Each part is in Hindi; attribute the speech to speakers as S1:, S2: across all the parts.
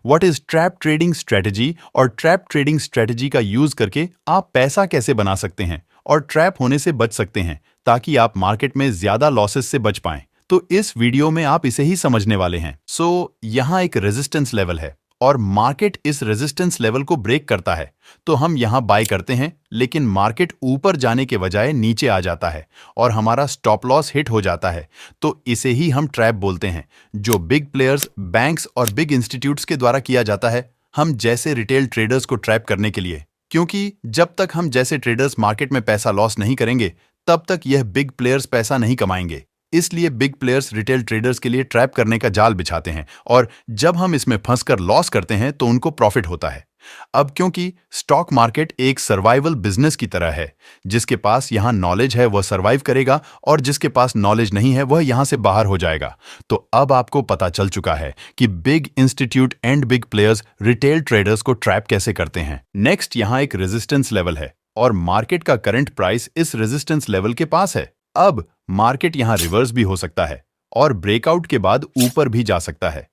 S1: What is trap trading strategy और ट्रैप ट्रेडिंग स्ट्रेटजी का यूज करके आप पैसा कैसे बना सकते हैं और ट्रैप होने से बच सकते हैं ताकि आप मार्केट में ज्यादा लॉसेस से बच पाएं। तो इस वीडियो में आप इसे ही समझने वाले हैं। यहाँ एक रेजिस्टेंस लेवल है और मार्केट इस रेजिस्टेंस लेवल को ब्रेक करता है तो हम यहाँ बाय करते हैं, लेकिन मार्केट ऊपर जाने के बजाय नीचे आ जाता है और हमारा स्टॉप लॉस हिट हो जाता है। तो इसे ही हम ट्रैप बोलते हैं, जो बिग प्लेयर्स, बैंक्स और बिग इंस्टीट्यूट्स के द्वारा किया जाता है हम जैसे रिटेल ट्रेडर्स को ट्रैप करने के लिए। क्योंकि जब तक हम जैसे ट्रेडर्स मार्केट में पैसा लॉस नहीं करेंगे तब तक यह बिग प्लेयर्स पैसा नहीं कमाएंगे। इसलिए बिग प्लेयर्स रिटेल ट्रेडर्स के लिए ट्रैप करने का जाल बिछाते हैं और जब हम इसमें फंसकर लॉस करते हैं तो उनको प्रॉफिट होता है। अब क्योंकि स्टॉक मार्केट एक सर्वाइवल बिजनेस की तरह है, जिसके पास यहाँ नॉलेज है वह सर्वाइव करेगा और जिसके पास नॉलेज नहीं है वह यहाँ से बाहर हो जाएगा। तो अब आपको पता चल चुका है कि big institute and big players retail traders को ट्रैप कैसे करते हैं। नेक्स्ट यहाँ एक रेजिस्टेंस लेवल है और मार्केट का करंट प्राइस इस रेजिस्टेंस लेवल के पास है। अब मार्केट यहां रिवर्स भी हो सकता है और ब्रेकआउट के बाद ऊपर भी जा सकता है।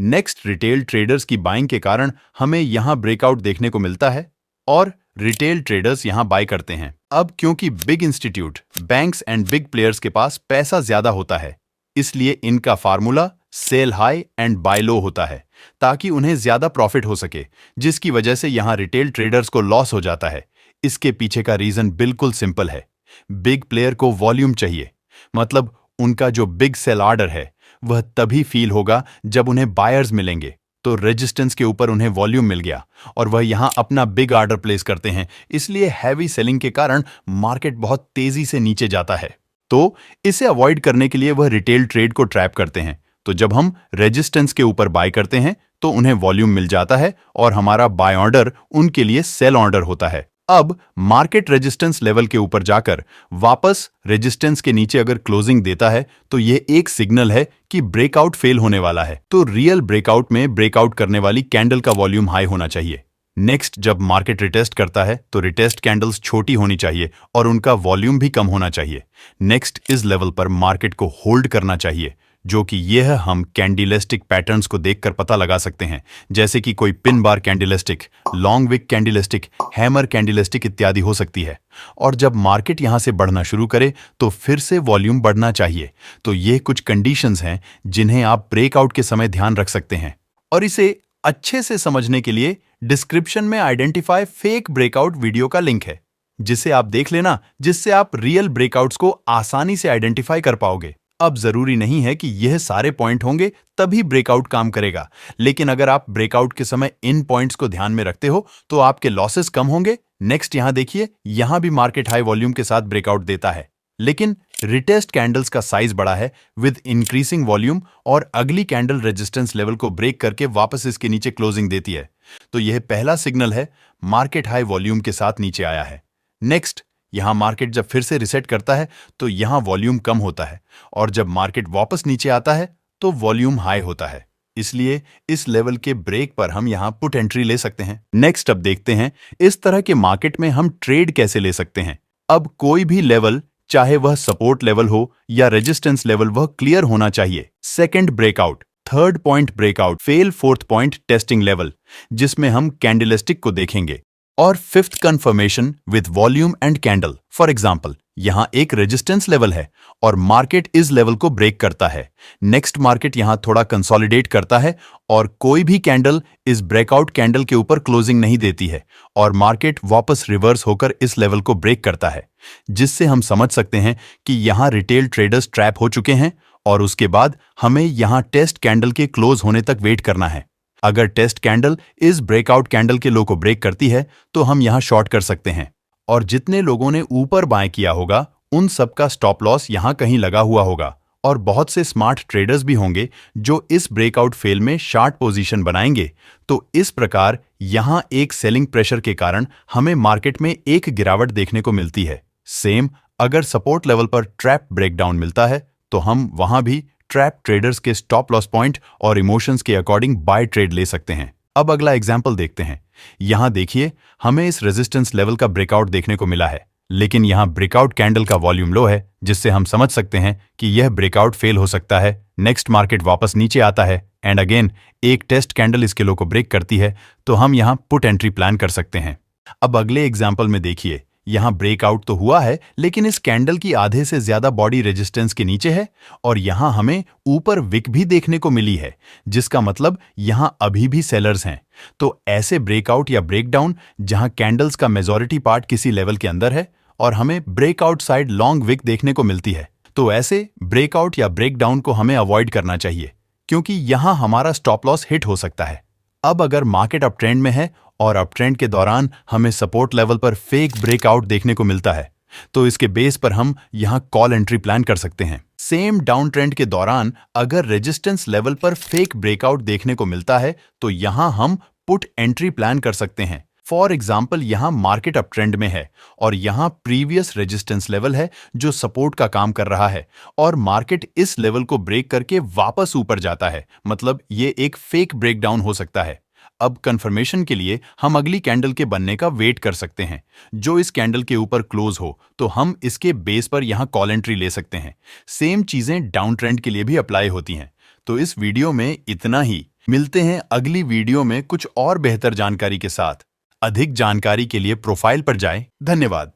S1: नेक्स्ट रिटेल ट्रेडर्स की बाइंग के कारण हमें यहां ब्रेकआउट देखने को मिलता है और रिटेल ट्रेडर्स यहां बाय करते हैं। अब क्योंकि big institute, banks and big players के पास पैसा ज्यादा होता है, इसलिए इनका formula sell high and buy low होता है ताकि उन्हें ज्यादा प्रॉफिट हो सके, जिसकी वजह से यहां रिटेल ट्रेडर्स को लॉस हो जाता है। इसके पीछे का रीजन बिल्कुल सिंपल है। बिग प्लेयर को वॉल्यूम चाहिए, मतलब उनका जो बिग सेल ऑर्डर है वह तभी फील होगा जब उन्हें बायर्स मिलेंगे। तो रेजिस्टेंस के ऊपर उन्हें वॉल्यूम मिल गया और वह यहां अपना बिग ऑर्डर प्लेस करते हैं, इसलिए हैवी सेलिंग के कारण मार्केट बहुत तेजी से नीचे जाता है। तो इसे अवॉइड करने के लिए वह रिटेल ट्रेड को ट्रैप करते हैं। तो जब हम रेजिस्टेंस के ऊपर बाय करते हैं तो उन्हें वॉल्यूम मिल जाता है और हमारा बाय ऑर्डर उनके लिए सेल ऑर्डर होता है। अब मार्केट रेजिस्टेंस लेवल के ऊपर जाकर वापस रेजिस्टेंस के नीचे अगर क्लोजिंग देता है तो यह एक सिग्नल है कि ब्रेकआउट फेल होने वाला है। तो रियल ब्रेकआउट में ब्रेकआउट करने वाली कैंडल का वॉल्यूम हाई होना चाहिए। नेक्स्ट, जब मार्केट रिटेस्ट करता है तो रिटेस्ट कैंडल्स छोटी होनी चाहिए और उनका वॉल्यूम भी कम होना चाहिए। नेक्स्ट, इस लेवल पर मार्केट को होल्ड करना चाहिए, जो कि यह हम कैंडलस्टिक पैटर्न्स को देखकर पता लगा सकते हैं, जैसे कि कोई pin bar candlestick, long wick candlestick, hammer candlestick इत्यादि हो सकती है। और जब मार्केट यहां से बढ़ना शुरू करे तो फिर से वॉल्यूम बढ़ना चाहिए। तो ये कुछ कंडीशंस हैं जिन्हें आप ब्रेकआउट के समय ध्यान रख सकते हैं। और इसे अच्छे से समझने के लिए डिस्क्रिप्शन में आइडेंटिफाई फेक ब्रेकआउट वीडियो का लिंक है, जिसे आप देख लेना, जिससे आप रियल ब्रेकआउट्स को आसानी से आइडेंटिफाई कर पाओगे। अब जरूरी नहीं है कि यह सारे पॉइंट होंगे तभी ब्रेकआउट काम करेगा, लेकिन अगर आप ब्रेकआउट के समय इन पॉइंट्स को ध्यान में रखते हो तो आपके लॉसेस कम होंगे। नेक्स्ट, यहां देखिए, यहां भी मार्केट हाई वॉल्यूम के साथ ब्रेकआउट देता है, लेकिन रिटेस्ट कैंडल्स का साइज बड़ा है विद इंक्रीजिंग वॉल्यूम और अगली कैंडल रेजिस्टेंस लेवल को ब्रेक करके वापस इसके नीचे क्लोजिंग देती है। तो यह पहला सिग्नल है, मार्केट हाई वॉल्यूम के साथ नीचे आया है। नेक्स्ट, यहां मार्केट जब फिर से रिसेट करता है तो यहां वॉल्यूम कम होता है और जब मार्केट वापस नीचे आता है तो वॉल्यूम हाई होता है। इसलिए इस लेवल के ब्रेक पर हम यहां पुट एंट्री ले सकते हैं। नेक्स्ट, अब देखते हैं इस तरह के मार्केट में हम ट्रेड कैसे ले सकते हैं। अब कोई भी लेवल, चाहे वह सपोर्ट लेवल हो या रेजिस्टेंस लेवल, वह क्लियर होना चाहिए। Second breakout, third point breakout, fail fourth point testing level, जिसमें हम कैंडलस्टिक को देखेंगे, और fifth confirmation with volume and candle. For example, यहां एक रेजिस्टेंस लेवल है और मार्केट इस लेवल को ब्रेक करता है। नेक्स्ट, मार्केट यहां थोड़ा कंसोलिडेट करता है और कोई भी कैंडल इस ब्रेकआउट कैंडल के ऊपर क्लोजिंग नहीं देती है और मार्केट वापस रिवर्स होकर इस लेवल को ब्रेक करता है, जिससे हम समझ सकते हैं कि यहां रिटेल ट्रेडर्स ट्रैप हो चुके हैं और उसके बाद हमें यहां टेस्ट कैंडल के क्लोज होने तक वेट करना है। अगर टेस्ट कैंडल इस ब्रेकआउट कैंडल के लो को ब्रेक करती है तो हम यहां शॉर्ट कर सकते हैं और जितने लोगों ने ऊपर बाय किया होगा उन सबका स्टॉप लॉस यहां कहीं लगा हुआ होगा और बहुत से स्मार्ट ट्रेडर्स भी होंगे जो इस ब्रेकआउट फेल में शॉर्ट पोजीशन बनाएंगे। तो इस प्रकार यहां एक सेलिंग प्रेशर के कारण हमें मार्केट में एक गिरावट देखने को मिलती है। सेम, अगर सपोर्ट लेवल पर ट्रैप ब्रेकडाउन मिलता है तो हम वहां भी ट्रैप ट्रेडर्स के स्टॉप लॉस पॉइंट और इमोशंस के अकॉर्डिंग बाय ट्रेड ले सकते हैं। अब अगला एग्जांपल देखते हैं। यहां देखिए, हमें इस रेजिस्टेंस लेवल का ब्रेकआउट देखने को मिला है, लेकिन यहां ब्रेकआउट कैंडल का वॉल्यूम लो है, जिससे हम समझ सकते हैं कि यह ब्रेकआउट फेल हो सकता है। नेक्स्ट, मार्केट वापस नीचे आता है एंड अगेन एक टेस्ट कैंडल इसके लो को ब्रेक करती है तो हम यहाँ पुट एंट्री प्लान कर सकते हैं। अब अगले एग्जाम्पल में देखिए, यहाँ ब्रेकआउट तो हुआ है लेकिन इस कैंडल की आधे से ज्यादा बॉडी रेजिस्टेंस के नीचे है और यहाँ हमें ऊपर विक भी देखने को मिली है, जिसका मतलब यहाँ अभी भी सेलर्स हैं। तो ऐसे ब्रेकआउट या ब्रेकडाउन जहाँ कैंडल्स का मेजॉरिटी पार्ट किसी लेवल के अंदर है और हमें ब्रेकआउट साइड लॉन्ग विक देखने को मिलती है, तो ऐसे ब्रेकआउट या ब्रेकडाउन को हमें अवॉइड करना चाहिए क्योंकि यहाँ हमारा स्टॉप लॉस हिट हो सकता है। अब अगर मार्केट अप ट्रेंड में है और अप ट्रेंड के दौरान हमें सपोर्ट लेवल पर फेक ब्रेकआउट देखने को मिलता है, तो इसके बेस पर हम यहाँ कॉल एंट्री प्लान कर सकते हैं। सेम डाउन ट्रेंड के दौरान अगर रेजिस्टेंस लेवल पर फेक ब्रेकआउट देखने को मिलता है तो यहाँ हम पुट एंट्री प्लान कर सकते हैं। फॉर एग्जाम्पल, यहाँ मार्केट अप ट्रेंड में है और यहाँ प्रीवियस रेजिस्टेंस लेवल है जो सपोर्ट का काम कर रहा है और मार्केट इस लेवल को ब्रेक करके वापस ऊपर जाता है, मतलब ये एक फेक ब्रेकडाउन हो सकता है। अब कंफर्मेशन के लिए हम अगली कैंडल के बनने का वेट कर सकते हैं जो इस कैंडल के ऊपर क्लोज हो, तो हम इसके बेस पर यहाँ कॉल एंट्री ले सकते हैं। सेम चीजें डाउन ट्रेंड के लिए भी अप्लाई होती हैं। तो इस वीडियो में इतना ही। मिलते हैं अगली वीडियो में कुछ और बेहतर जानकारी के साथ। अधिक जानकारी के लिए प्रोफाइल पर जाएं। धन्यवाद।